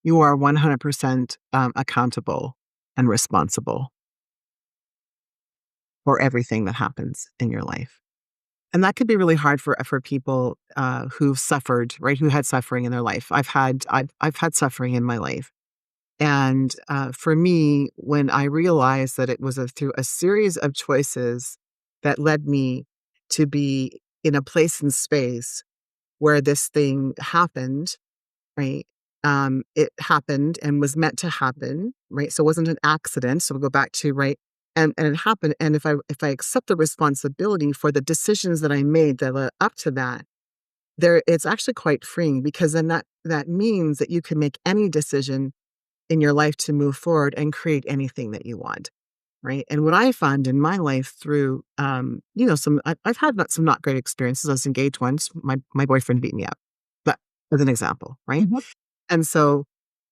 you are 100% accountable and responsible for everything that happens in your life. And that could be really hard for people who've suffered, right? Who had suffering in their life. I've had suffering in my life. And for me, when I realized that it was through a series of choices that led me to be in a place and space where this thing happened, right? It happened and was meant to happen, right? So it wasn't an accident. So we'll go back to, right? And it happened. And if I accept the responsibility for the decisions that I made that led up to that, it's actually quite freeing, because then that means that you can make any decision in your life to move forward and create anything that you want, right? And what I found in my life through, I've had some not great experiences. I was engaged once. My boyfriend beat me up, but as an example, right? Mhm. And so,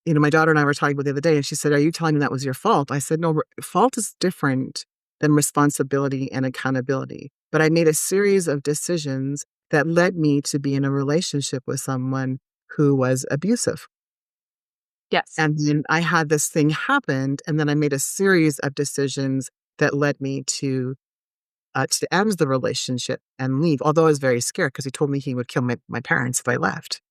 my daughter and I were talking about the other day, and she said, "Are you telling me that was your fault?" I said, "No, fault is different than responsibility and accountability." But I made a series of decisions that led me to be in a relationship with someone who was abusive. Yes. And then I had this thing happen, and then I made a series of decisions that led me to end the relationship and leave. Although I was very scared, because he told me he would kill my parents if I left.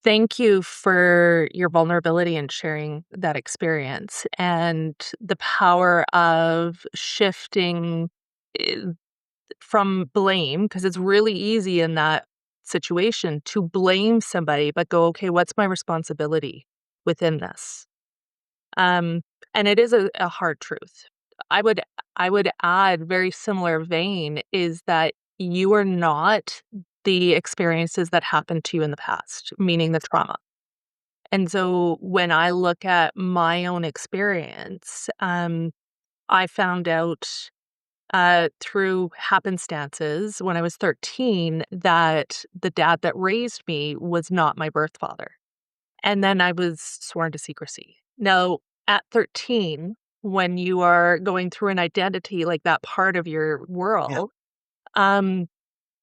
Thank you for your vulnerability and sharing that experience and the power of shifting eh, from blame, because it's really easy in that situation to blame somebody, but go, okay, what's my responsibility within this? Um, and it is a hard truth. I would I would add, very similar vein, is that you are not the experiences that happened to you in the past, meaning the trauma. And so when I look at my own experience, I found out through happenstances when I was 13 that the dad that raised me was not my birth father. And then I was sworn to secrecy. Now, at 13, when you are going through an identity like that part of your Yeah. world, um,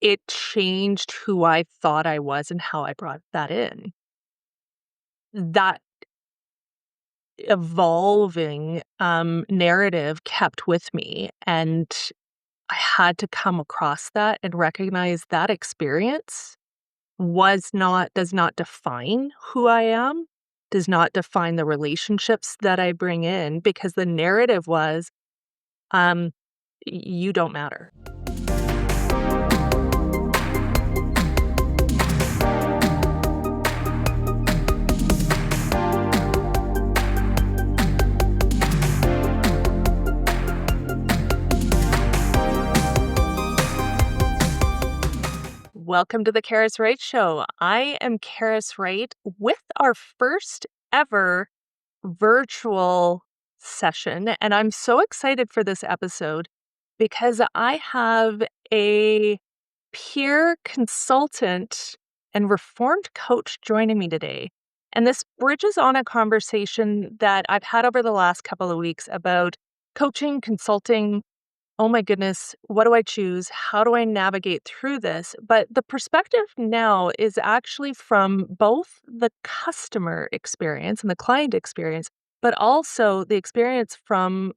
it changed who I thought I was and how I brought that in. That evolving narrative kept with me, and I had to come across that and recognize that experience does not define who I am, does not define the relationships that I bring in, because the narrative was, um, you don't matter. Welcome to the Karas Wright Show. I am Karas Wright with our first ever virtual session. And I'm so excited for this episode because I have a peer consultant and reformed coach joining me today. And this bridges on a conversation that I've had over the last couple of weeks about coaching, consulting. Oh my goodness, what do I choose? How do I navigate through this? But the perspective now is actually from both the customer experience and the client experience, but also the experience from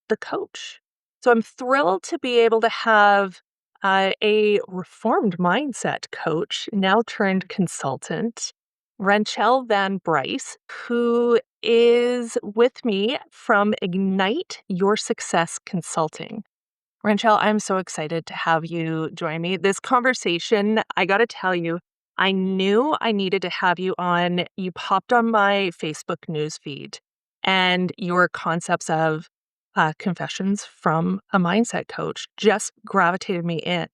the coach. So I'm thrilled to be able to have a reformed mindset coach, now turned consultant, Ranchelle Van Bryce, who is with me from Ignite Your Success Consulting. Ranchelle, I'm so excited to have you join me. This conversation, I got to tell you, I knew I needed to have you on. You popped on my Facebook newsfeed, and your concepts of confessions from a mindset coach just gravitated me in.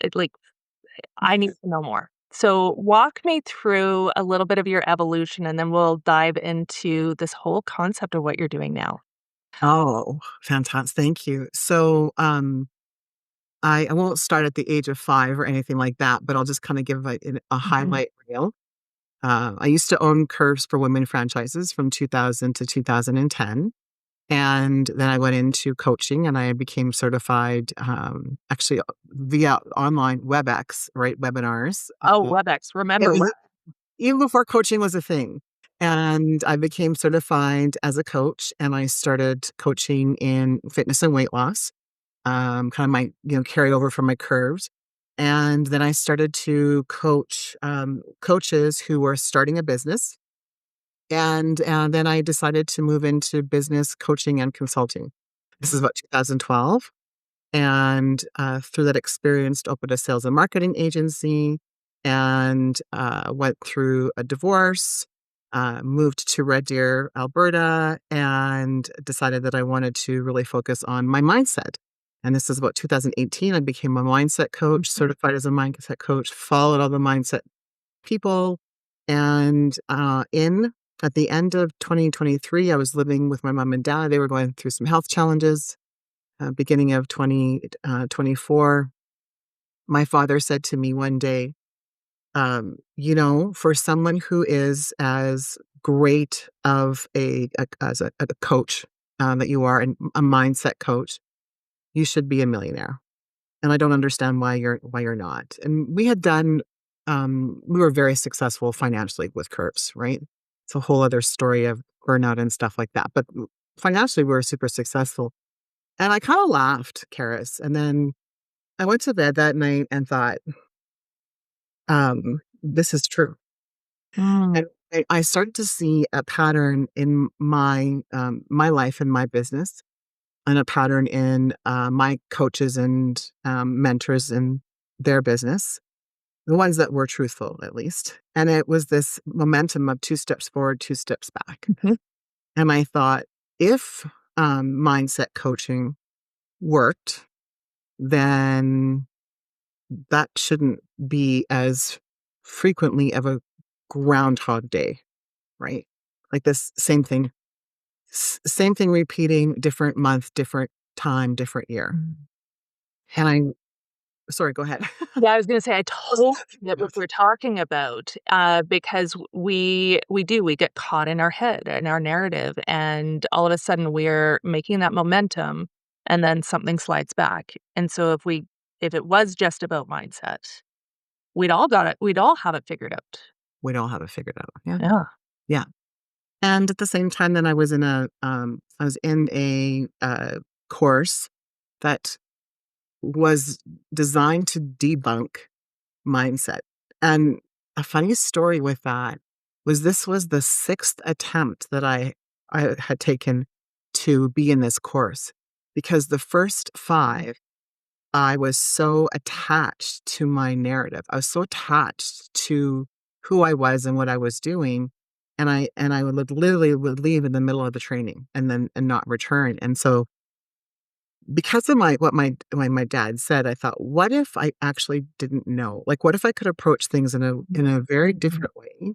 I need to know more. So, walk me through a little bit of your evolution, and then we'll dive into this whole concept of what you're doing now. Oh, fantastic. Thank you. So, I won't start at the age of 5 or anything like that, but I'll just kind of give a Mhm. highlight reel. I used to own Curves for Women franchises from 2000 to 2010. And then I went into coaching, and I became certified, actually via online WebEx, right? Webinars. Oh, WebEx. It Remember was what? even before coaching was a thing. And I became certified as a coach, and I started coaching in fitness and weight loss, kind of my, carry over from my curves. And then I started to coach coaches who were starting a business. And then I decided to move into business coaching and consulting. This is about 2012. And through that experience, opened a sales and marketing agency and went through a divorce, moved to Red Deer, Alberta, and decided that I wanted to really focus on my mindset. And this is about 2018. I became a mindset coach, certified as a mindset coach, followed all the mindset people. And at the end of 2023, I was living with my mom and dad. They were going through some health challenges. Beginning of 2024, my father said to me one day, for someone who is as great of a coach that you are, and a mindset coach, you should be a millionaire. And I don't understand why you're not. And we were very successful financially with Curves, right? It's a whole other story of burnout and stuff like that. But financially, we were super successful. And I kind of laughed, Karis. And then I went to bed that night and thought, this is true. Mm. And I started to see a pattern in my life and my business, and a pattern in my coaches and mentors in their business, the ones that were truthful, at least. And it was this momentum of 2 steps forward, 2 steps back. And I thought, if mindset coaching worked, then that shouldn't be as frequently of a groundhog day, right? Like this same thing repeating, different month, different time, different year. And sorry, go ahead. Yeah, I was gonna say I totally get what we're talking about, because we get caught in our head and our narrative, and all of a sudden we're making that momentum, and then something slides back. And so if it was just about mindset, we'd all have it figured out. We don't have it figured out. Yeah. Yeah. Yeah. And at the same time, then I was in a course that was designed to debunk mindset. And a funny story with that was, this was the sixth attempt that I had taken to be in this course, because the first five, I was so attached to my narrative. I was so attached to who I was and what I was doing. And I would literally would leave in the middle of the training and not return. And so, because of my dad said, I thought, what if I actually didn't know? Like, what if I could approach things in a very different way?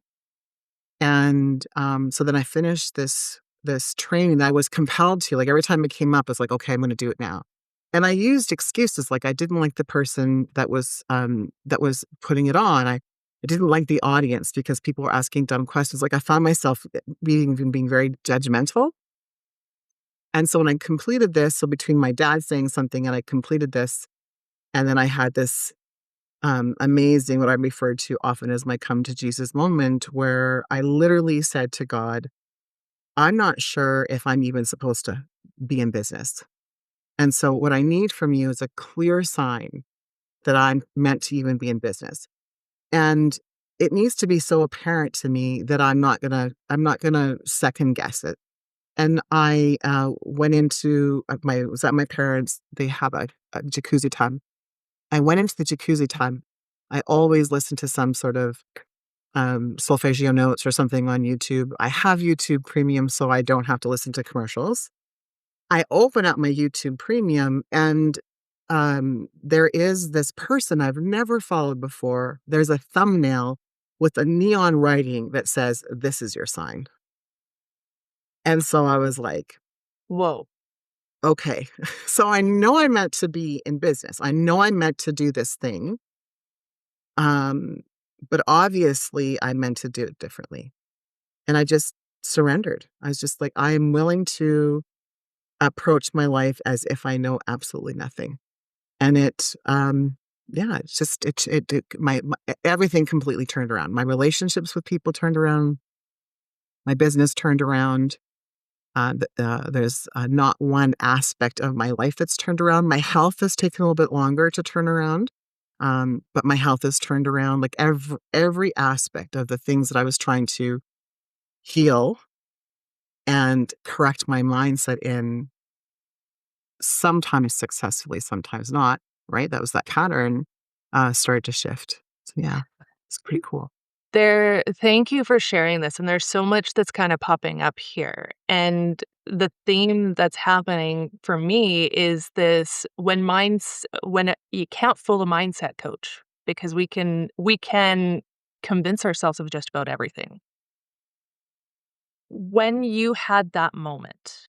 And so then I finished this training that I was compelled to. Like, every time it came up, I was like, okay, I'm going to do it now. And I used excuses, like I didn't like the person that was putting it on. I didn't like the audience because people were asking dumb questions. Like, I found myself being very judgmental. And so when I completed this, so between my dad saying something and I completed this, and then I had this amazing, what I refer to often as my come to Jesus moment, where I literally said to God, I'm not sure if I'm even supposed to be in business. And so what I need from you is a clear sign that I'm meant to even be in business. And it needs to be so apparent to me that I'm not gonna second guess it. And I went into was at my parents'. They have a jacuzzi tub. I went into the jacuzzi tub. I always listen to some sort of solfeggio notes or something on YouTube. I have YouTube Premium, so I don't have to listen to commercials. I open up my YouTube Premium, and there is this person I've never followed before. There's a thumbnail with a neon writing that says, "This is your sign." And so I was like, Whoa. okay, so I know I'm meant to be in business. I know I'm meant to do this thing. Um, but obviously I meant to do it differently. And I just surrendered. I was just like, I am willing to approach my life as if I know absolutely nothing. And yeah, it's just, my everything completely turned around. My relationships with people turned around. My business turned around. There's not one aspect of my life that's turned around. My health has taken a little bit longer to turn around, but my health has turned around. Like every aspect of the things that I was trying to heal and correct my mindset in, sometimes successfully, sometimes not. Right, that was that pattern started to shift. So yeah, it's pretty cool. Thank you for sharing this, and there's so much that's kinda popping up here, and the theme that's happening for me is this you can't fool a mindset coach because we can convince ourselves of just about everything. When you had that moment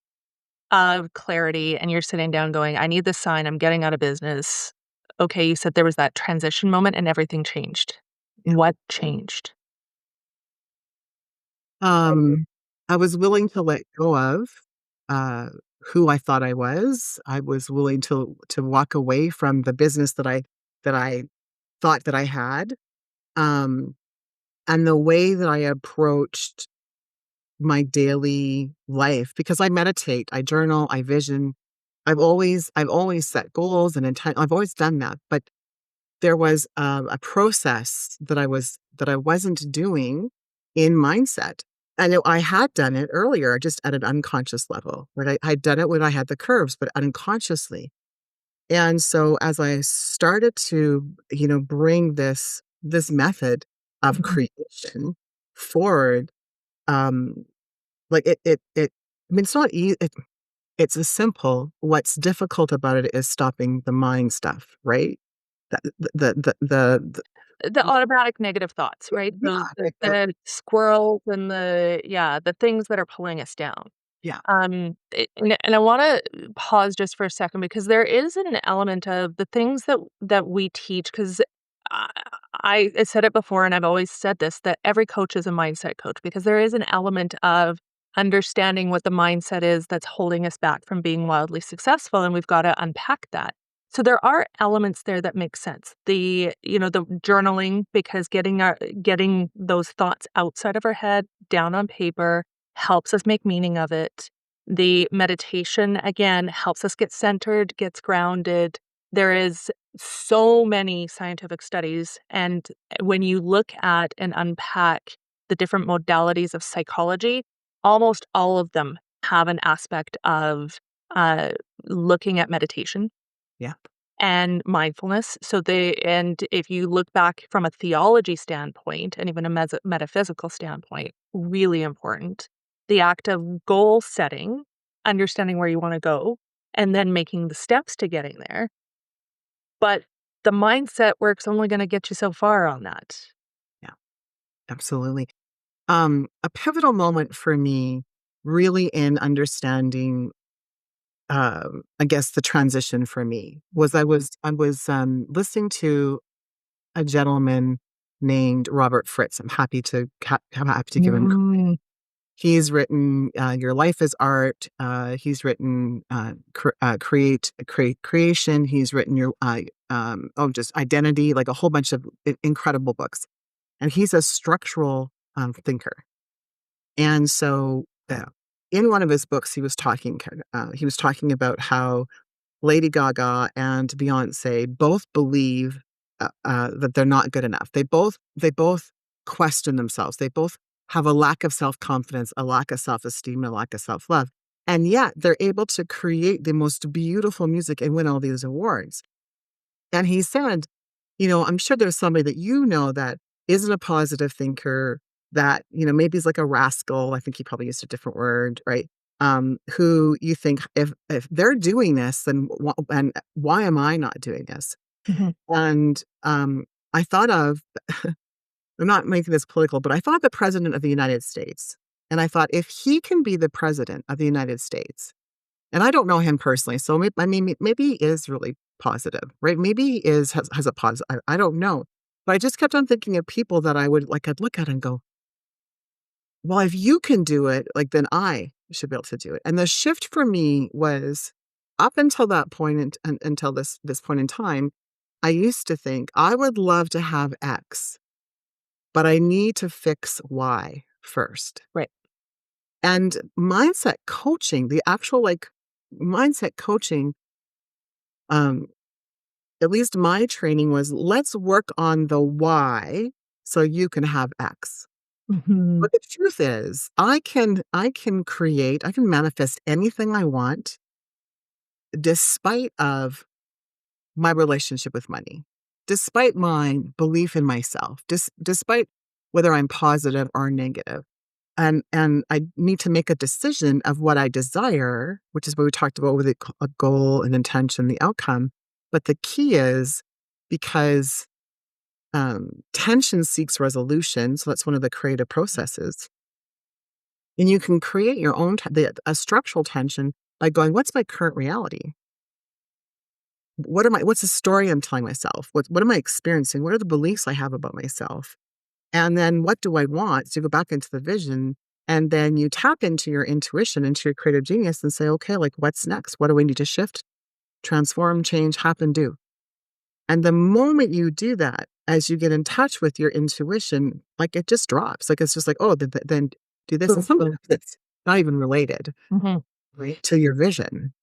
of clarity and you're sitting down going, "I need this sign, I'm getting out of business." Okay, you said there was that transition moment and everything changed. Yeah. What changed? Um, I was willing to let go of, uh, who I thought I was. I was willing to walk away from the business that I thought that I had, um, and the way that I approached my daily life, because I meditate, I journal, I vision. I've always set goals and intent. I've always done that, but there was a process that I wasn't doing in mindset. I had done it earlier, just at an unconscious level. I'd done it when I had the curves, but unconsciously. And so as I started to, bring this method of creation forward, um, like I mean, it's not easy. It's a simple. What's difficult about it is stopping the mind stuff, right? The The automatic negative thoughts, right? yeah, The squirrels and the things that are pulling us down. yeah. And I wanna pause just for a second because there is an element of the things that we teach 'cause I I said it before and I've always said this, that every coach is a mindset coach because there is an element of understanding what the mindset is that's holding us back from being wildly successful, and we've gotta unpack that. So there are elements there that make sense. The journaling because getting those thoughts outside of our head, down on paper, helps us make meaning of it. The meditation, again, helps us get centered, gets grounded. There is so many scientific studies, and when you look at and unpack the different modalities of psychology, almost all of them have an aspect of, uh, looking at meditation Yeah. and mindfulness. And if you look back from a theology standpoint and even a metaphysical standpoint, really important. The act of goal setting, understanding where you want to go, and then making the steps to getting there. But the mindset work's only going to get you so far on that. Yeah, absolutely. A pivotal moment for me, really in understanding, I guess the transition for me was I was listening to a gentleman named Robert Fritz. I'm happy to give him. Mm. He's written Your Life is Art. He's written Creation. He's written just Identity, like a whole bunch of incredible books. And he's a structural thinker. And so, in one of his books, he was talking about how Lady Gaga and Beyonce both believe that they're not good enough. They both question themselves. They both have a lack of self confidence, a lack of self esteem, a lack of self love, and yet they're able to create the most beautiful music and win all these awards. And he said, I'm sure there's somebody that that isn't a positive thinker, that, maybe is like a rascal. I think he probably used a different word, right? Who you think, if they're doing this, then and why am I not doing this? Mhm. And I thought of, I'm not making this political, but I thought of the president of the United States. And I thought, if he can be the president of the United States, and I don't know him personally, so I mean, maybe he is really positive, right? Maybe he has a positive. I don't know, but I just kept on thinking of people that I'd look at and go, well, if you can do it, like, then I should be able to do it. And the shift for me was, up until that point, until this point in time, I used to think I would love to have X, but I need to fix Y first. Right. And mindset coaching, the actual like mindset coaching, um, at least my training was, let's work on the why so you can have X. Mhm. But the truth is, I can manifest anything I want despite of my relationship with money, despite my belief in myself, despite whether I'm positive or negative. And I need to make a decision of what I desire, which is what we talked about with a goal, an intention, the outcome. But the key is because tension seeks resolution. So that's one of the creative processes. And you can create your own, a structural tension by going, what's my current reality? What's the story I'm telling myself? What am I experiencing? What are the beliefs I have about myself? And then what do I want? So you go back into the vision and then you tap into your intuition, into your creative genius and say, okay, like what's next? What do we need to shift, transform, change, happen, do? And the moment you do that, as you get in touch with your intuition, like it just drops. Like it's just like, oh, then do this. And sometimes it's not even related, Mhm. right, to your vision.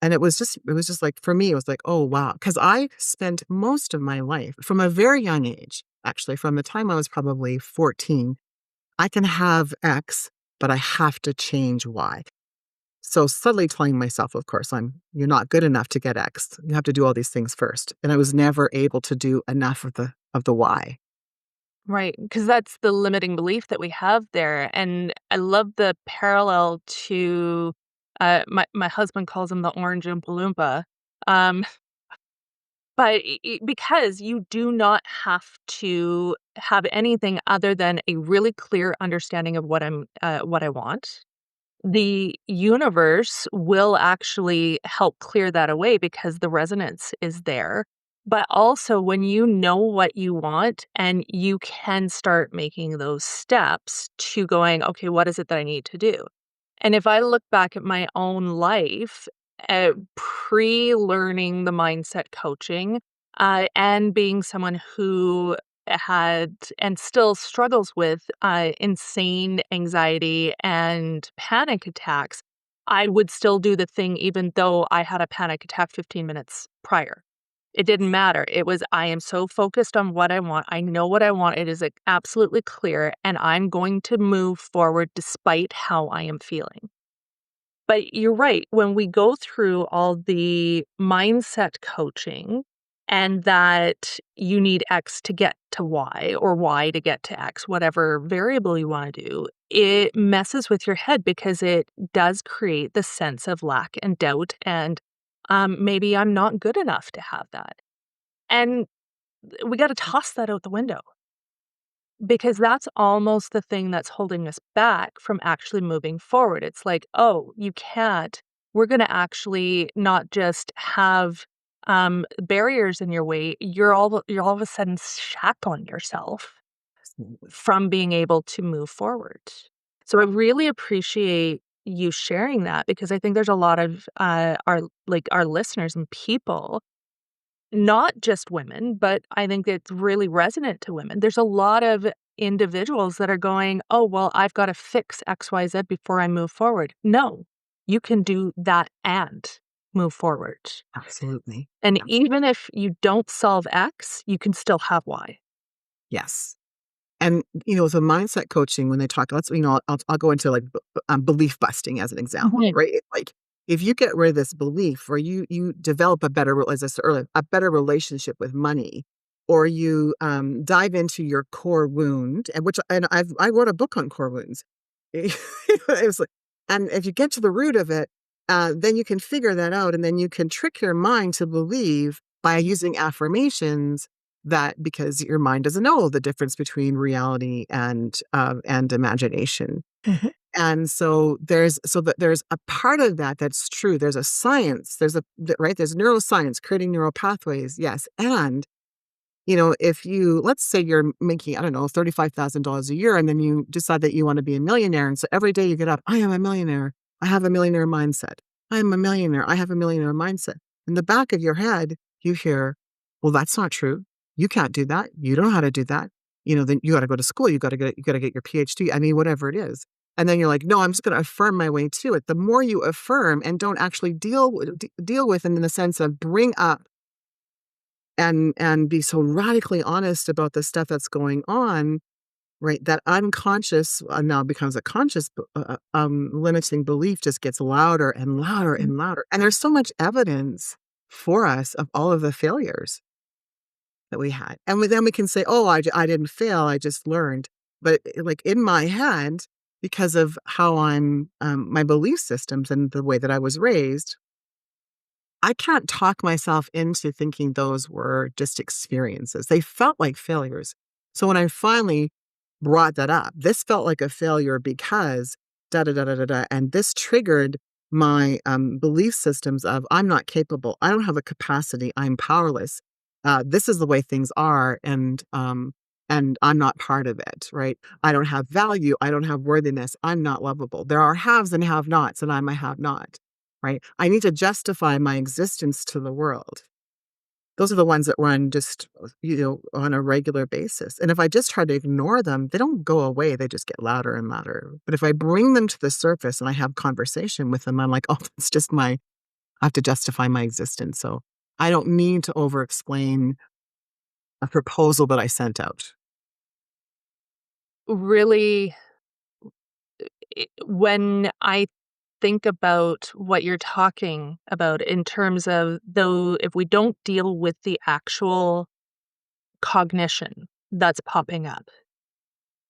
And it was just like, for me, it was like, oh, wow. Because I spent most of my life from a very young age, actually, from the time I was probably 14, I can have X, but I have to change Y. So subtly telling myself, of course, you're not good enough to get X. You have to do all these things first. And I was never able to do enough of the Y. Right, because that's the limiting belief that we have there, and I love the parallel to, my husband calls him the orange Oompa Loompa, um, but because you do not have to have anything other than a really clear understanding of what I want. The universe will actually help clear that away because the resonance is there. But also, when you know what you want and you can start making those steps to going, okay, what is it that I need to do? And if I look back at my own life, pre learning the mindset coaching and being someone who had and still struggles with insane anxiety and panic attacks, I would still do the thing even though I had a panic attack 15 minutes prior. It didn't matter. It was, I am so focused on what I want. I know what I want. It is absolutely clear, and I'm going to move forward despite how I am feeling. But you're right. When we go through all the mindset coaching and that you need X to get to Y or Y to get to X, whatever variable you want to do, it messes with your head because it does create the sense of lack and doubt. And maybe I'm not good enough to have that. And we got to toss that out the window because that's almost the thing that's holding us back from actually moving forward. It's like, "Oh, you can't. We're gonna actually not just have, barriers in your way, you're all of a sudden shackling yourself Absolutely. from being able to move forward." So I really appreciate you sharing that because I think there's a lot of, our listeners and people, not just women, but I think it's really resonant to women. There's a lot of individuals that are going, "Oh, well, I've got to fix XYZ before I move forward." No, you can do that and move forward. Absolutely. And Abs- even if you don't solve X, you can still have Y. Yes. And, the mindset coaching, when they talk, I'll go into like belief busting as an example, Mhm. right? Like if you get rid of this belief or you develop a better, as I said earlier, a better relationship with money, or you dive into your core wound, I wrote a book on core wounds. It was like, and if you get to the root of it, then you can figure that out, and then you can trick your mind to believe by using affirmations that because your mind doesn't know the difference between reality and imagination. Mhm. And so there's a part of that that's true. There's a science. Right. There's neuroscience creating neural pathways. Yes, and if let's say you're making, I don't know, $35,000 a year, and then you decide that you want to be a millionaire. And so every day you get up, I am a millionaire. I have a millionaire mindset. I am a millionaire. I have a millionaire mindset. In the back of your head, you hear, well, that's not true. You can't do that. You don't know how to do that. Then you got to go to school. You got to get your PhD. I mean, whatever it is. And then you're like, no, I'm just going to affirm my way to it. The more you affirm and don't actually deal with it in the sense of bring up and be so radically honest about the stuff that's going on, right? That unconscious now becomes a conscious limiting belief just gets louder and louder Mhm. and louder. And there's so much evidence for us of all of the failures that we had. And then we can say, oh, I didn't fail, I just learned. But like in my head, because of how my belief systems and the way that I was raised, I can't talk myself into thinking those were just experiences. They felt like failures. So when I finally brought that up, this felt like a failure because da da da da da da, and this triggered my belief systems of I'm not capable, I don't have a capacity, I'm powerless. This is the way things are, and I'm not part of it. Right? I don't have value. I don't have worthiness. I'm not lovable. There are haves and have-nots, and I'm a have-not. Right? I need to justify my existence to the world. Those are the ones that run just, on a regular basis. And if I just try to ignore them, they don't go away. They just get louder and louder. But if I bring them to the surface and I have conversation with them, I'm like, oh, it's just I have to justify my existence. So I don't need to over explain a proposal that I sent out. Really, when I think about what you're talking about in terms of, though, if we don't deal with the actual cognition that's popping up,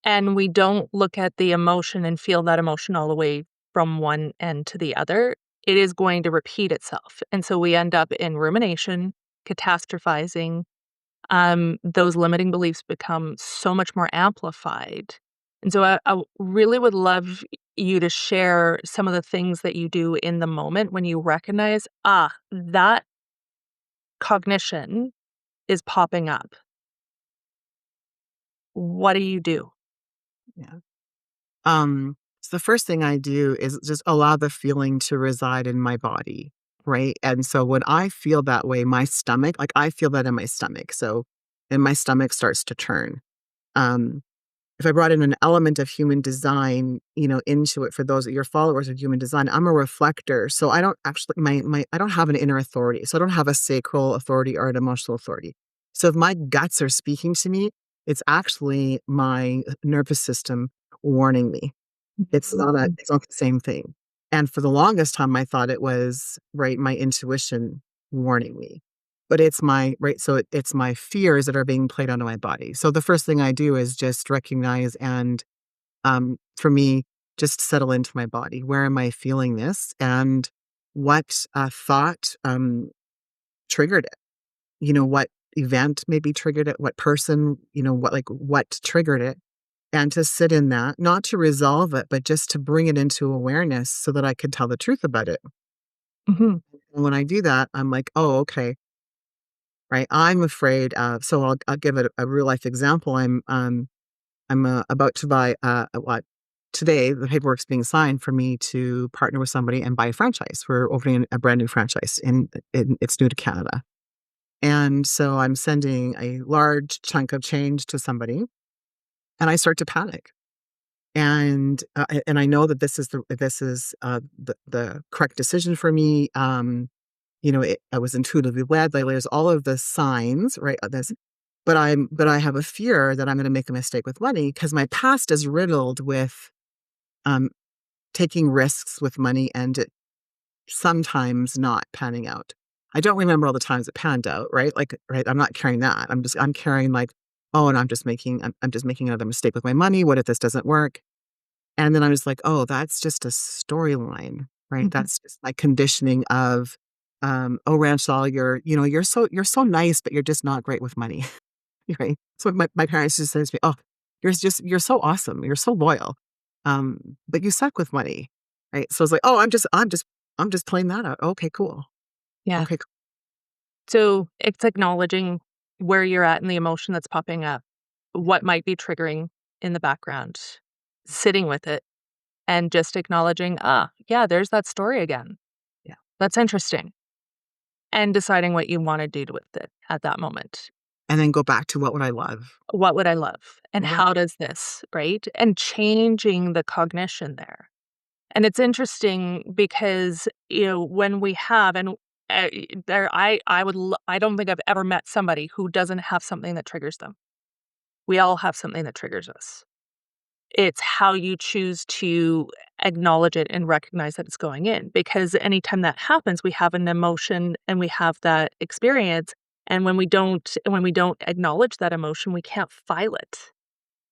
and we don't look at the emotion and feel that emotion all the way from one end to the other, it is going to repeat itself. And so we end up in rumination, catastrophizing. Those limiting beliefs become so much more amplified. And so I really would love you to share some of the things that you do in the moment when you recognize, that cognition is popping up. What do you do? Yeah. So the first thing I do is just allow the feeling to reside in my body, right? And so when I feel that way, my stomach, like I feel that in my stomach. So, and my stomach starts to turn. Um, if I brought in an element of human design, into it for those that your followers of human design, I'm a reflector. So I don't actually I don't have an inner authority. So I don't have a sacral authority or an emotional authority. So if my guts are speaking to me, it's actually my nervous system warning me. It's not the same thing. And for the longest time, I thought it was, right, my intuition warning me. But it's my right, so it's my fears that are being played onto my body. So the first thing I do is just recognize and, for me, just settle into my body. Where am I feeling this? And what, thought, triggered it? What event maybe triggered it? What person, what triggered it? And to sit in that, not to resolve it, but just to bring it into awareness so that I could tell the truth about it. Mhm. And when I do that, I'm like, "Oh, okay." Right? I'm afraid of, so I'll give it a real life example. I'm about to buy, what today, the paperwork's being signed for me to partner with somebody and buy a franchise. We're opening a brand new franchise in it's new to Canada. And so I'm sending a large chunk of change to somebody, and I start to panic. And I know that this is the correct decision for me. I was intuitively led. Like, there's all of the signs, right? But I have a fear that I'm going to make a mistake with money because my past is riddled with um, taking risks with money and it sometimes not panning out. I don't remember all the times it panned out, right? Like, right? I'm not carrying that. I'm carrying like, oh, and I'm just making another mistake with my money. What if this doesn't work? And then I was like, "Oh, that's just a storyline, right? Mhm. That's just my conditioning of, oh, Ranchelle, you're so nice, but you're just not great with money." Right? So my parents just says to me, "Oh, you're so awesome. You're so loyal, but you suck with money." Right? So it's like, "Oh, I'm just playing that out. Okay, cool. Yeah. Okay, cool." So it's acknowledging where you're at and the emotion that's popping up, what might be triggering in the background, sitting with it, and just acknowledging, yeah, there's that story again. Yeah. That's interesting. And deciding what you want to do with it at that moment. And then go back to what would I love? What would I love? And Right. how does this, right? And changing the cognition there. And it's interesting because, when we have and there I don't think I've ever met somebody who doesn't have something that triggers them. We all have something that triggers us. It's how you choose to acknowledge it and recognize that it's going in, because anytime that happens, we have an emotion and we have that experience, and when we don't acknowledge that emotion, we can't file it.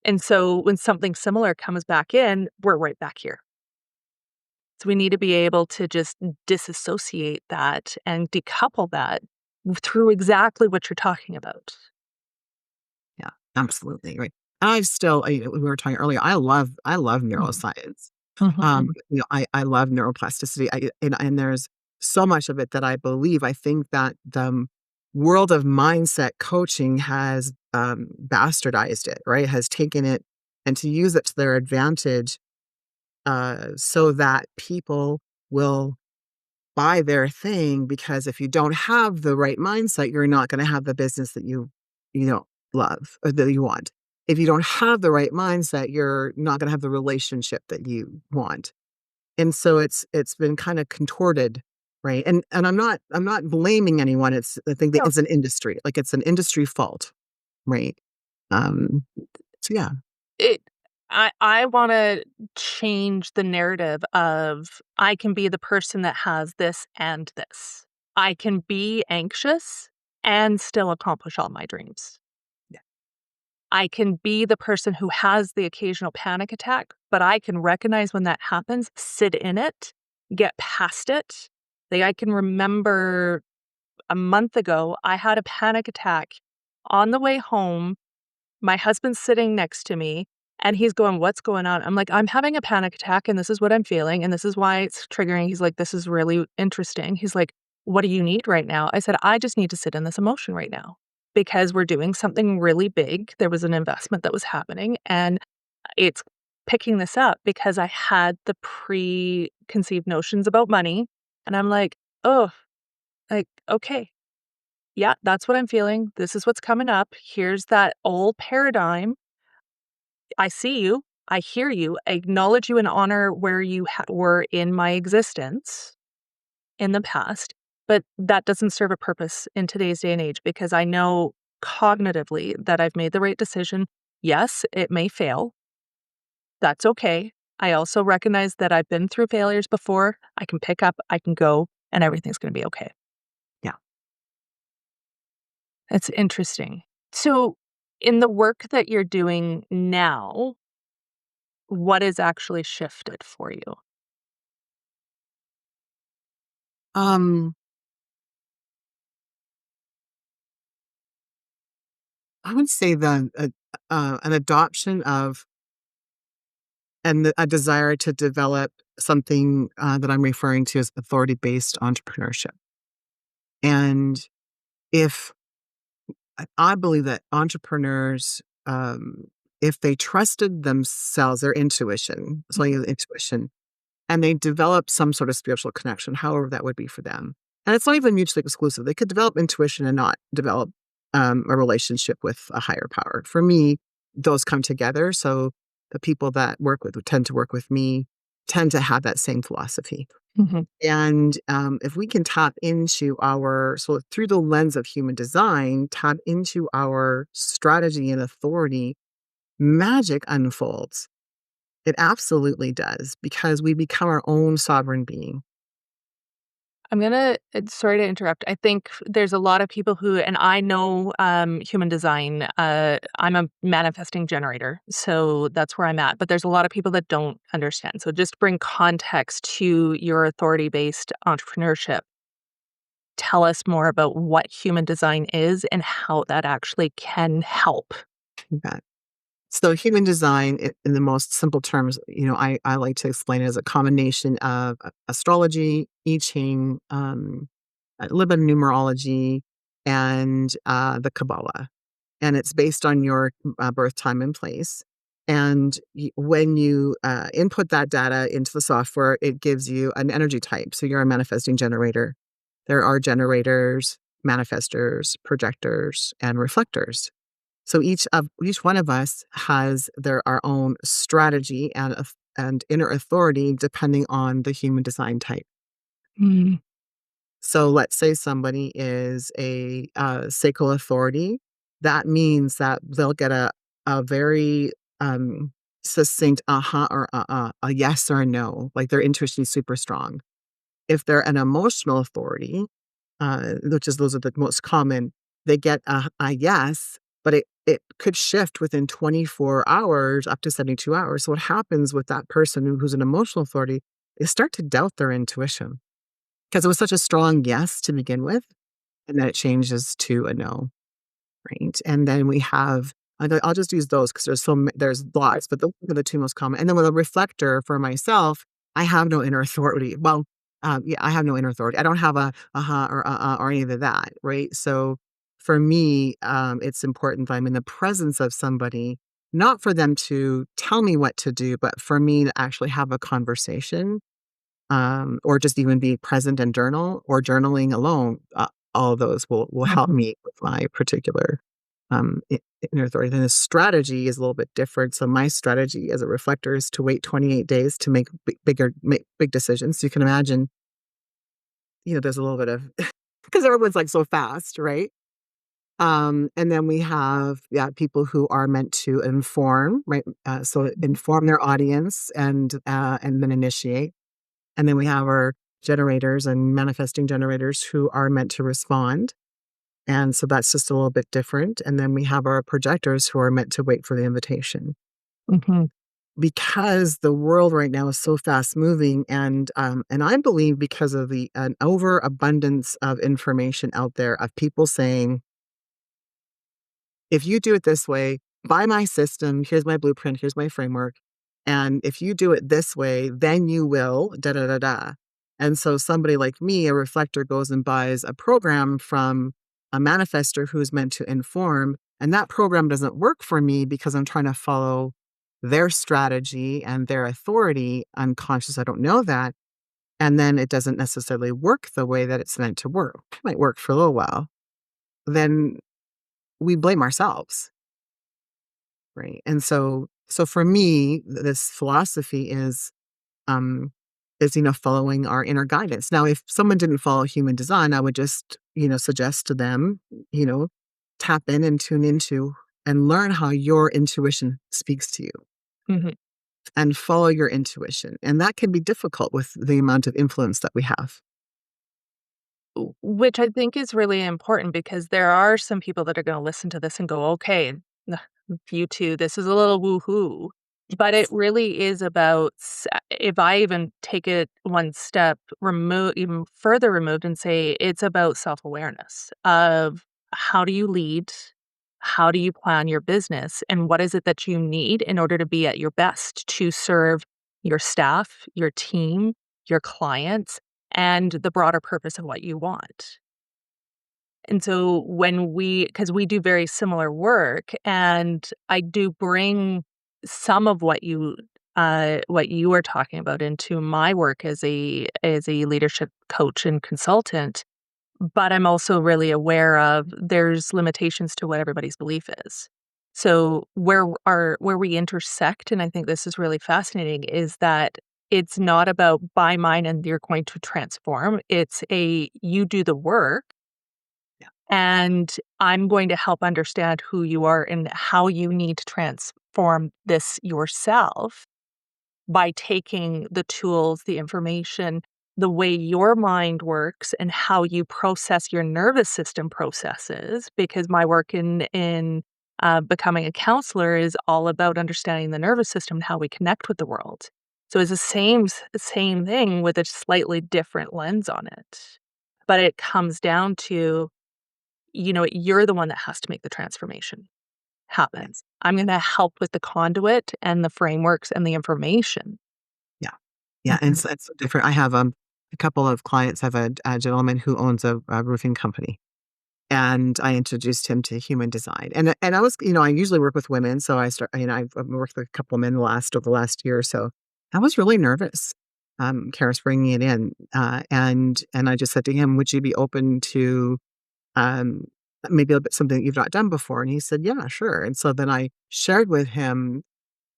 And so when something similar comes back in, we're right back here. So we need to be able to just disassociate that and decouple that through exactly what you're talking about. Yeah, absolutely, right. We were talking earlier, I love Mhm. neuroscience. Mhm, mhm. I love neuroplasticity. And there's so much of it that I believe. I think that the world of mindset coaching has, bastardized it, right? Has taken it and to use it to their advantage, so that people will buy their thing, because if you don't have the right mindset, you're not gonna have the business that you know, love or that you want. If you don't have the right mindset, you're not gonna have the relationship that you want. And so it's been kinda contorted, right? And I'm not blaming anyone. I think that No, it's an industry, like, it's an industry fault, right? Um, so yeah. it I wanna change the narrative of I can be the person that has this and this. I can be anxious and still accomplish all my dreams. Yeah. I can be the person who has the occasional panic attack, but I can recognize when that happens, sit in it, get past it. Like, I can remember a month ago, I had a panic attack on the way home. My husband's sitting next to me and he's going, "What's going on?" I'm like, "I'm having a panic attack and this is what I'm feeling and this is why it's triggering." He's like, "This is really interesting." He's like, "What do you need right now?" I said, "I just need to sit in this emotion right now because we're doing something really big. There was an investment that was happening and it's picking this up because I had the preconceived notions about money." And I'm like, "Oh, like, okay. Yeah, that's what I'm feeling. This is what's coming up. Here's that old paradigm. I see you. I hear you. I acknowledge you and honor where you were in my existence in the past. But that doesn't serve a purpose in today's day and age because I know cognitively that I've made the right decision. Yes, it may fail. That's okay. I also recognize that I've been through failures before. I can pick up, I can go, and everything's going to be okay." Yeah. It's interesting. So, in the work that you're doing now, what is actually shifted for you? Um, I would say an adoption of and a desire to develop something, that I'm referring to as authority-based entrepreneurship. And if I believe that entrepreneurs, if they trusted themselves, their intuition, so I use intuition, and they develop some sort of spiritual connection, however that would be for them. And it's not even mutually exclusive. They could develop intuition and not develop, a relationship with a higher power. For me, those come together. So the people that work with, who tend to work with me, tend to have that same philosophy. Mhm. And if we can tap into so through the lens of human design, tap into our strategy and authority, magic unfolds. It absolutely does, because we become our own sovereign being. I'm gonna sorry to interrupt. I think there's a lot of people who and I know, human design, I'm a manifesting generator, so that's where I'm at, but there's a lot of people that don't understand. So just bring context to your authority-based entrepreneurship. Tell us more about what human design is and how that actually can help. Okay. So human design, in the most simple terms, I like to explain it as a combination of astrology, I Ching, a little bit of numerology, and the Kabbalah. And it's based on your birth time and place. And when you input that data into the software, it gives you an energy type. So you're a manifesting generator. There are generators, manifestors, projectors, and reflectors. So each one of us has our own strategy and inner authority depending on the human design type. Mm. So let's say somebody is a sacral authority. That means that they'll get a very succinct or a yes or a no. Like their intuition is super strong. If they're an emotional authority, those are the most common, they get a yes, but it could shift within 24 hours up to 72 hours. So what happens with that person who's an emotional authority is start to doubt their intuition because it was such a strong yes to begin with, and then it changes to a no, right? And then we have, I'll just use those because there's lots, but those are the two most common. And then with a reflector for myself, I have no inner authority. Well, yeah, I have no inner authority. I don't have a or any of that, right? So for me, it's important that I'm in the presence of somebody, not for them to tell me what to do, but for me to actually have a conversation, or just even be present and journal or journaling alone. All of those will help Mhm. me with my particular inner authority. Then the strategy is a little bit different. So my strategy as a reflector is to wait 28 days to make make big decisions. So you can imagine, there's a little bit of because everyone's like so fast, right? And then we have, yeah, people who are meant to inform, right? So inform their audience and then initiate. And then we have our generators and manifesting generators who are meant to respond. And so that's just a little bit different. And then we have our projectors who are meant to wait for the invitation. Mhm. Because the world right now is so fast moving, and I believe because of the an overabundance of information out there of people saying, if you do it this way, buy my system, here's my blueprint, here's my framework. And if you do it this way, then you will da da da da. And so somebody like me, a reflector, goes and buys a program from a manifester who's meant to inform. And that program doesn't work for me because I'm trying to follow their strategy and their authority. Unconscious, I don't know that. And then it doesn't necessarily work the way that it's meant to work. It might work for a little while. Then we blame ourselves. Right. And so for me, this philosophy um following our inner guidance. Now, if someone didn't follow human design, I would just, suggest to them, you know, tap in and tune into and learn how your intuition speaks to you Mhm. and follow your intuition. And that can be difficult with the amount of influence that we have. Which I think is really important because there are some people that are gonna listen to this and go, "Okay, you two, this is a little woo-hoo." But it really is about if I even take it one step even further removed and say it's about self-awareness of how do you lead? How do you plan your business? And what is it that you need in order to be at your best to serve your staff, your team, your clients, and the broader purpose of what you want? And so because we do very similar work, and I do bring some of what you are talking about into my work as a leadership coach and consultant, but I'm also really aware of there's limitations to what everybody's belief is. So where we intersect, and I think this is really fascinating, is that it's not about buy mine and you're going to transform. It's a you do the work Yeah. and I'm going to help understand who you are and how you need to transform this yourself by taking the tools, the information, the way your mind works and how you process your nervous system processes. Because my work in becoming a counselor is all about understanding the nervous system and how we connect with the world. So it's the same thing with a slightly different lens on it. But it comes down to you're the one that has to make the transformation happen. Yes. I'm gonna help with the conduit and the frameworks and the information. Yeah. Yeah. And Mhm, it's so different. I have a couple of clients. I have a gentleman who owns a roofing company. And I introduced him to human design. And I was, I usually work with women, so I've worked with a couple of men over the last year or so. I was really nervous, Karis bringing it in, and I just said to him, "Would you be open to um, maybe a bit something that you've not done before?" And he said, "Yeah, sure." And so then I shared with him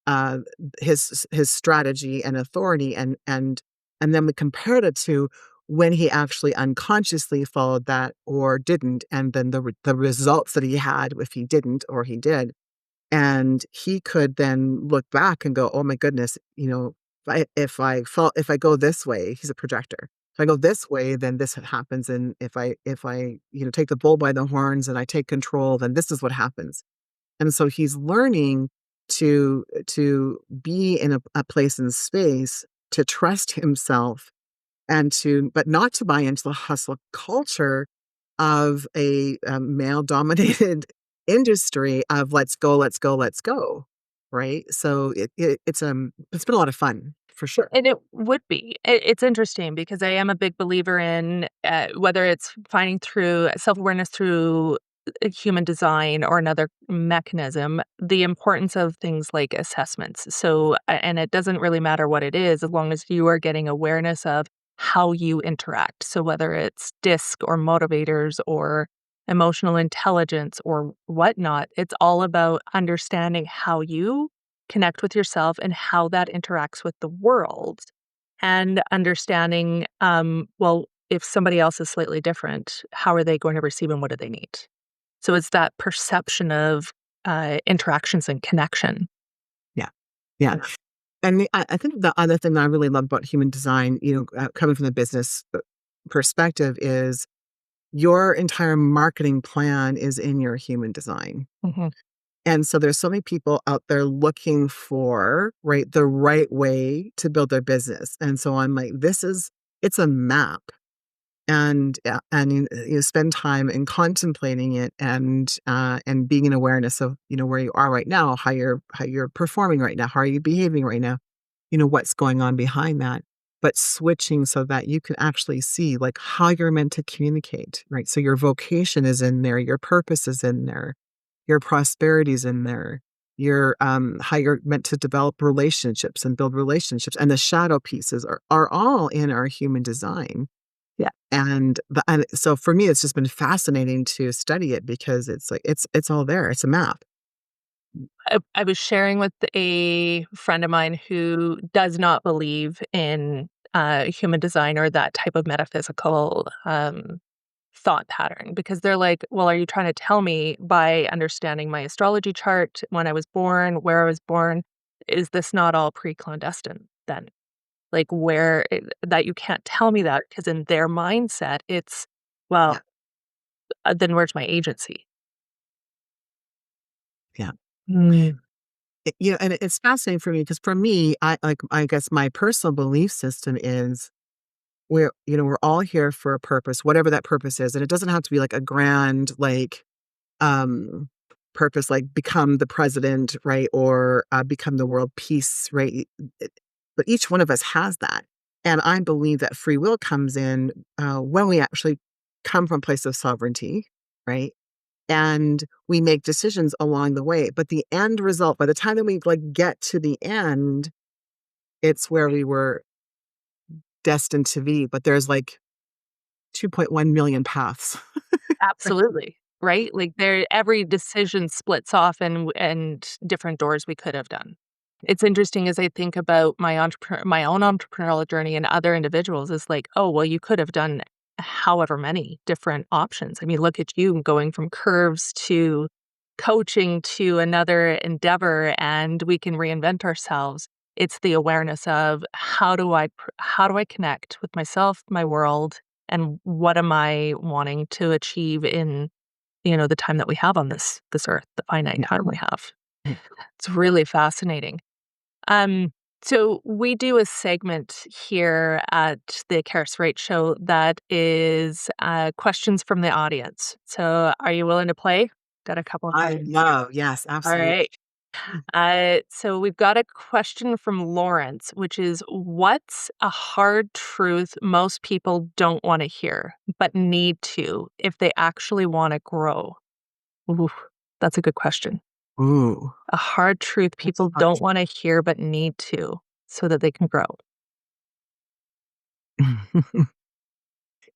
uh, his strategy and authority, and then we compared it to when he actually unconsciously followed that or didn't, and then the results that he had if he didn't or he did. And he could then look back and go, "Oh my goodness, if I go this way," he's a projector. "If I go this way, then this happens, and if I take the bull by the horns and I take control, then this is what happens." And so he's learning to be in a place and space to trust himself and to but not to buy into the hustle culture of a male-dominated industry of "Let's go, let's go, let's go," right? So it's been a lot of fun for sure. And it would be. It's interesting because I am a big believer in, whether it's finding through self-awareness through human design or another mechanism, the importance of things like assessments. So, and it doesn't really matter what it is, as long as you are getting awareness of how you interact. So, whether it's DISC or motivators or emotional intelligence or whatnot, it's all about understanding how you connect with yourself and how that interacts with the world, and understanding, well, if somebody else is slightly different, how are they going to receive and what do they need? So it's that perception of interactions and connection. Yeah. Yeah. Yeah. And I think the other thing that I really love about human design, coming from the business perspective, is your entire marketing plan is in your human design. Mhm. And so there's so many people out there looking for, right, the right way to build their business. And so I'm like, it's a map. And you spend time in contemplating it and being in awareness of, where you are right now, how you're performing right now, how are you behaving right now, what's going on behind that, but switching so that you can actually see like how you're meant to communicate, right? So your vocation is in there, your purpose is in there, your prosperity is in there, your how you're meant to develop relationships and build relationships, and the shadow pieces are all in our human design. Yeah. And so for me, it's just been fascinating to study it because it's like it's all there. It's a map. I was sharing with a friend of mine who does not believe in human design or that type of metaphysical thought pattern, because they're like, well, are you trying to tell me by understanding my astrology chart, when I was born, where I was born, is this not all pre-clandestine then? Like, that you can't tell me that, because in their mindset, it's, Yeah, well, then where's my agency? yeah. Mm. And it's fascinating for me because for me, I guess my personal belief system is we're all here for a purpose, whatever that purpose is, and it doesn't have to be like a grand um purpose like become the president, right, or become the world peace, right. But each one of us has that, and I believe that free will comes in when we actually come from a place of sovereignty, right, and we make decisions along the way. But the end result, by the time that we like get to the end, it's where we were destined to be. But there's like 2.1 million paths. Absolutely, right? Like, there every decision splits off and different doors we could have done. It's interesting as I think about my own entrepreneurial journey and other individuals, is like, "Oh, well, you could have done however many different options." I mean, look at you going from curves to coaching to another endeavor, and we can reinvent ourselves. It's the awareness of how do I connect with myself, my world, and what am I wanting to achieve in, the time that we have on this earth, the finite time we have. It's really fascinating. Um, so we do a segment here at the Karas Wright Show that is questions from the audience. So are you willing to play? Got a couple of I questions here. love, yes, All right. absolutely. So we've got a question from Lawrence, which is, what's a hard truth most people don't want to hear, but need to if they actually want to grow? Ooh, that's a good question. Ooh, A hard truth that's people hard. don't want to hear, but need to, so that they can grow.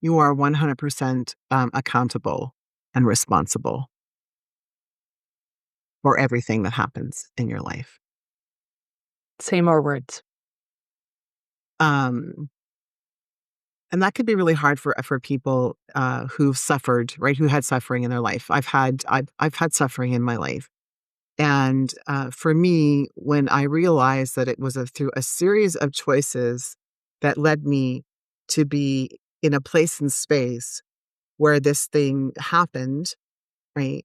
You are 100% accountable. and responsible for everything that happens in your life. Say more words. Um, and that could be really hard for people who've suffered, right? Who had suffering in their life. I've had suffering in my life. And for me, when I realized that it was through a series of choices that led me to be in a place and space where this thing happened, right?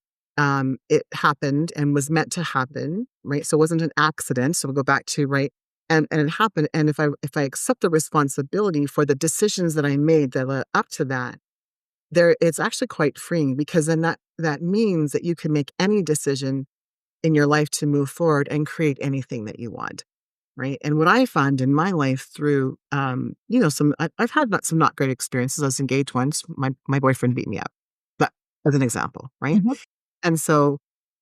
It happened and was meant to happen, right? So it wasn't an accident. So we'll go back to right, and it happened. And if I accept the responsibility for the decisions that I made that led up to that, it's actually quite freeing because then that means that you can make any decision in your life to move forward and create anything that you want, right? And what I found in my life through, I've had some not great experiences. I was engaged once. My boyfriend beat me up, but as an example, right? Mhm. And so,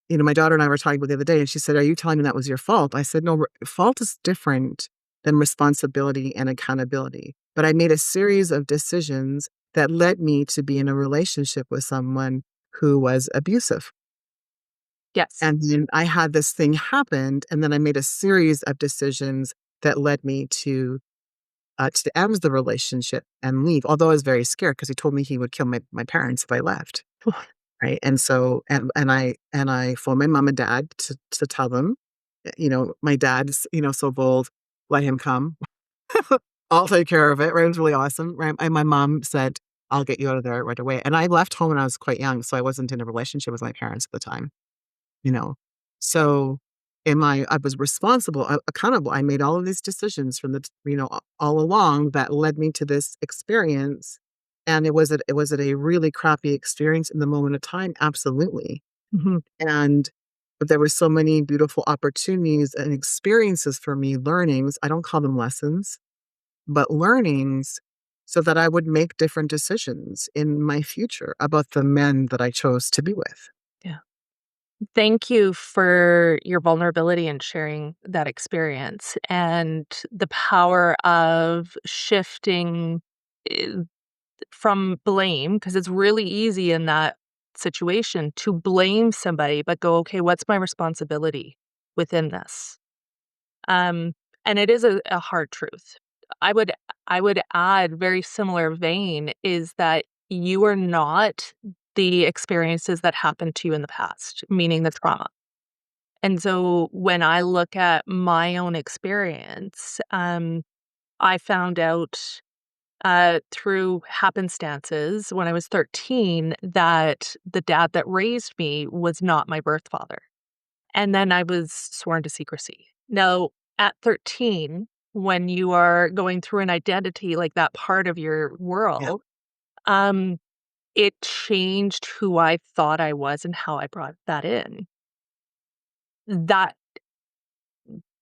my daughter and I were talking about the other day, and she said, "Are you telling me that was your fault?" I said, "No, fault is different than responsibility and accountability." But I made a series of decisions that led me to be in a relationship with someone who was abusive. Yes. And then I had this thing happen, and then I made a series of decisions that led me to end the relationship and leave. Although I was very scared because he told me he would kill my parents if I left. Right. And so and I phoned my mom and dad to tell them, my dad's, so bold, let him come. I'll take care of it. Right. It was really awesome. Right. And my mom said, I'll get you out of there right away. And I left home when I was quite young. So I wasn't in a relationship with my parents at the time. you know so I was responsible, accountable. I made all of these decisions from all along that led me to this experience. And it was a really crappy experience in the moment of time, absolutely. Mhm. And but there were so many beautiful opportunities and experiences for me, learnings. I don't call them lessons, but learnings, so that I would make different decisions in my future about the men that I chose to be with. Yeah. Thank you for your vulnerability and sharing that experience and the power of shifting eh, from blame, because it's really easy in that situation to blame somebody, but go, okay, what's my responsibility within this? Um, and it is a hard truth. I would I would add, very similar vein, is that you are not the experiences that happened to you in the past, meaning the trauma. And so when I look at my own experience, I found out through happenstances when I was 13 that the dad that raised me was not my birth father. And then I was sworn to secrecy. Now, at 13, when you are going through an identity like that part of your Yeah. world, um, it changed who I thought I was and how I brought that in. That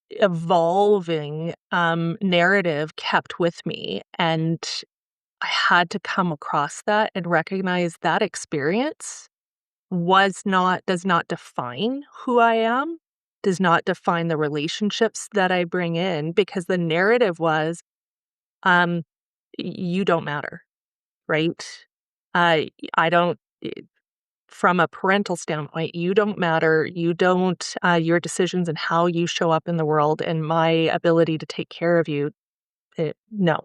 evolving narrative kept with me, and I had to come across that and recognize that experience does not define who I am, does not define the relationships that I bring in, because the narrative was, um, you don't matter, right? I don't, from a parental standpoint, you don't matter. You don't, your decisions and how you show up in the world and my ability to take care of you, no.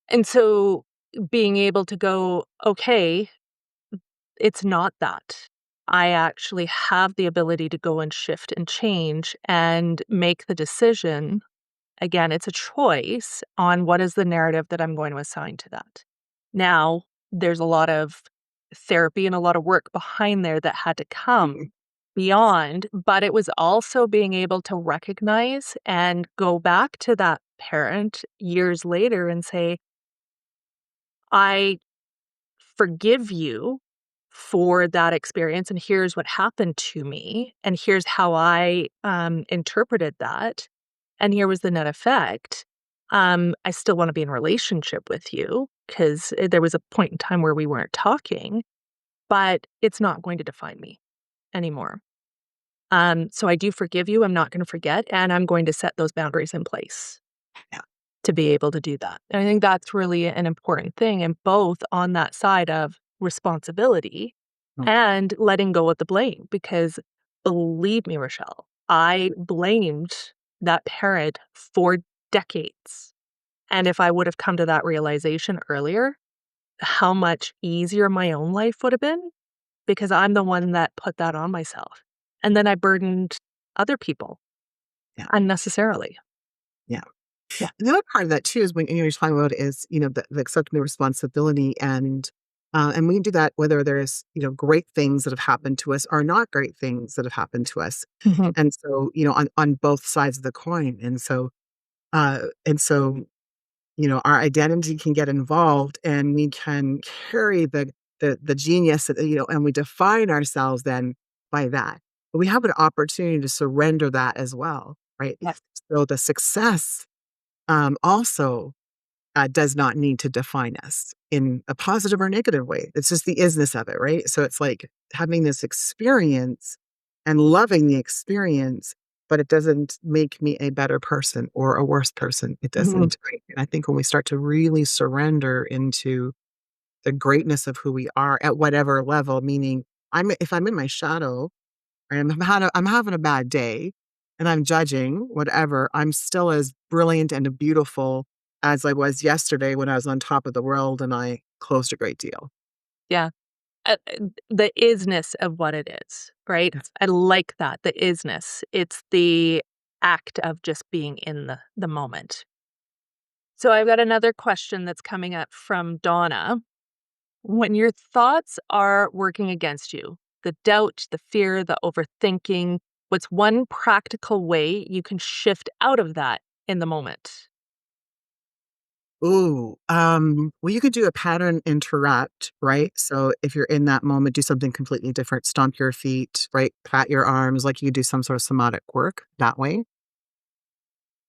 And so being able to go, okay, it's not that. I actually have the ability to go and shift and change and make the decision. Again, it's a choice on what is the narrative that I'm going to assign to that. Now, there's a lot of therapy and a lot of work behind there that had to come Mhm. beyond, but it was also being able to recognize and go back to that parent years later and say, I forgive you for that experience, and here's what happened to me, and here's how I interpreted that, and here was the net effect. I still want to be in a relationship with you because there was a point in time where we weren't talking, but it's not going to define me anymore. So I do forgive you. I'm not going to forget, and I'm going to set those boundaries in place Yeah. to be able to do that. And I think that's really an important thing, and both on that side of responsibility Mm. and letting go of the blame. Because believe me, Rochelle, I blamed that parent for decades. And if I would have come to that realization earlier, how much easier my own life would have been, because I'm the one that put that on myself. And then I burdened other people Yeah. unnecessarily. Yeah. Yeah. The other part of that too is when you're talking about is, the accepting the responsibility and we can do that whether there's, great things that have happened to us or not great things that have happened to us. Mhm. And so, on both sides of the coin. And so our identity can get involved and we can carry the genius, and we define ourselves then by that. But we have an opportunity to surrender that as well, right? Yes. So the success also does not need to define us in a positive or negative way. It's just the isness of it, right? So it's like having this experience and loving the experience, but it doesn't make me a better person or a worse person. It Mhm. doesn't. Right? And I think when we start to really surrender into the greatness of who we are at whatever level, meaning if I'm in my shadow, right, I'm having a bad day and I'm judging whatever, I'm still as brilliant and beautiful as I was yesterday when I was on top of the world and I closed a great deal. Yeah. The isness of what it is, right? Yes. I like that, the isness. It's the act of just being in the moment. So I've got another question that's coming up from Donna. When your thoughts are working against you, the doubt, the fear, the overthinking, what's one practical way you can shift out of that in the moment? Ooh, well, you could do a pattern interrupt, right? So if you're in that moment, do something completely different. Stomp your feet, right? Pat your arms, like you do some sort of somatic work that way.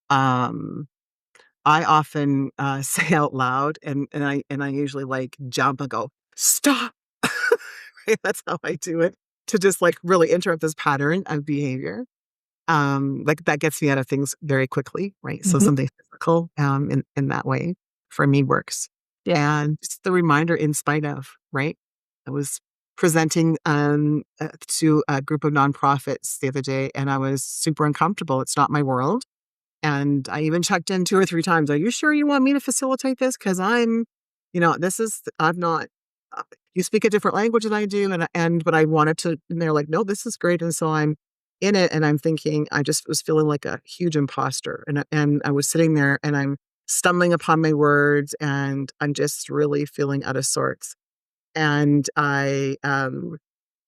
Um, I often say out loud, and I usually like jump and go stop. Right? That's how I do it to just like really interrupt this pattern of behavior. Like that gets me out of things very quickly, right? So Mhm. something physical, in that way for me works. Yeah. And just the reminder in spite of, right? I was presenting to a group of nonprofits the other day and I was super uncomfortable. It's not my world. And I even checked in 2 or 3 times. Are you sure you want me to facilitate this? Because I'm not, uh, you speak a different language than I do. But I wanted to, and they're like, no, this is great. And so I'm in it and I'm thinking, I just was feeling like a huge imposter. And I was sitting there and I'm stumbling upon my words and I'm just really feeling out of sorts. And I,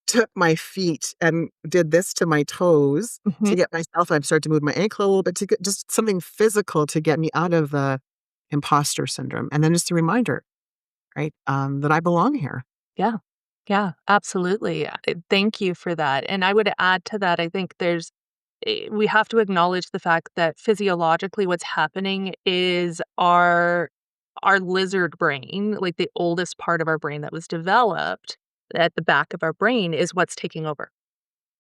took my feet and did this to my toes Mhm. to get myself I've started to move my ankle a little bit to get just something physical to get me out of the imposter syndrome, and then just a reminder, right, that I belong here. Yeah. Yeah, absolutely. Thank you for that. And I would add to that, I think we have to acknowledge the fact that physiologically what's happening is our lizard brain, like the oldest part of our brain that was developed at the back of our brain is what's taking over.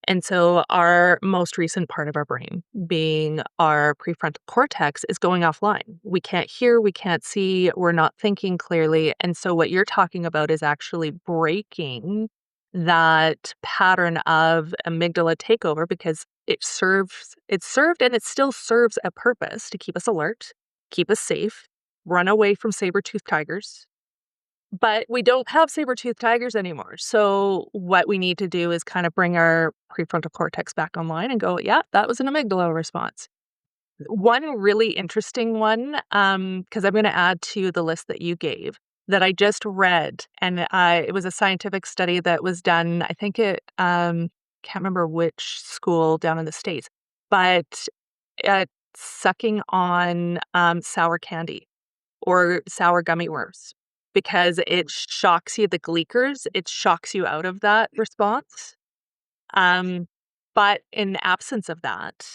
And so our most recent part of our brain, being our prefrontal cortex, is going offline. We can't hear, we can't see, we're not thinking clearly. And so what you're talking about is actually breaking that pattern of amygdala takeover because it served and it still serves a purpose to keep us alert, keep us safe, run away from saber-toothed tigers, but we don't have saber-toothed tigers anymore. So what we need to do is kind of bring our prefrontal cortex back online and go, yeah, that was an amygdala response. One really interesting one, because I'm going to add to the list that you gave that I just read, and it was a scientific study that was done. I think can't remember which school down in the States, but sucking on sour candy or sour gummy worms because it shocks you, the gleekers, it shocks you out of that response. Um, but in absence of that,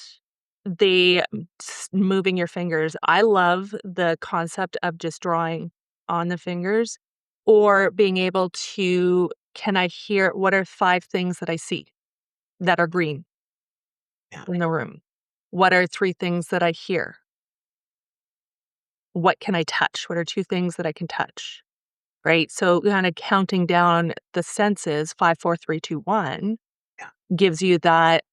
moving your fingers, I love the concept of just drawing on the fingers or being able to, can I hear, what are 5 things that I see that are green Yeah, in the room? What are 3 things that I hear? What can I touch? What are 2 things that I can touch? right? So kind of counting down the senses, 5, 4, 3, 2, 1, Yeah. gives you that,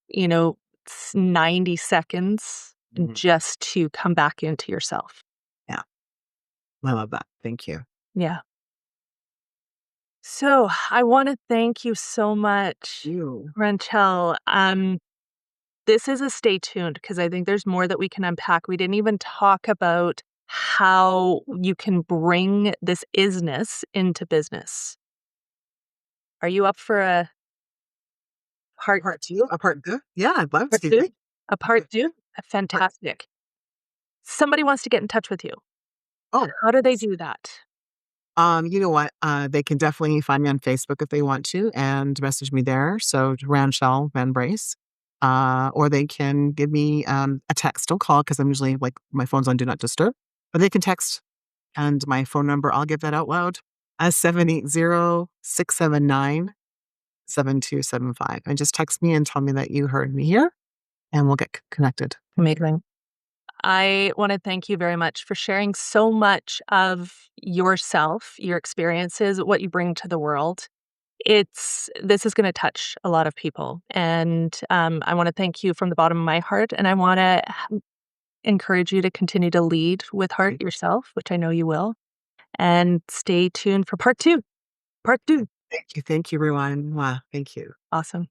90 seconds Mhm. just to come back into yourself. Yeah. I love that. Thank you. Yeah. So I want to thank you so much, You. Ranchelle. This is a stay tuned because I think there's more that we can unpack. We didn't even talk about how you can bring this isness into business. Are you up for a part Part two? A part two? Yeah, I'd love part to. 2? A part Yeah. 2? Part Fantastic. Somebody wants to get in touch with you. Oh, How do they do that? you know what? They can definitely find me on Facebook if they want to and message me there. So Ranchelle Van Bryce. Or they can give me a text. Don't call because I'm usually like my phone's on do not disturb. But they can text and my phone number, I'll give that out loud, as 780-679-7275. And just text me and tell me that you heard me here and we'll get connected. Amazing. I want to thank you very much for sharing so much of yourself, your experiences, what you bring to the world. This is going to touch a lot of people, and I want to thank you from the bottom of my heart. And I want to encourage you to continue to lead with heart yourself, which I know you will. And stay tuned for part 2. Part 2. Thank you. Thank you, everyone. Wow. Thank you. Awesome.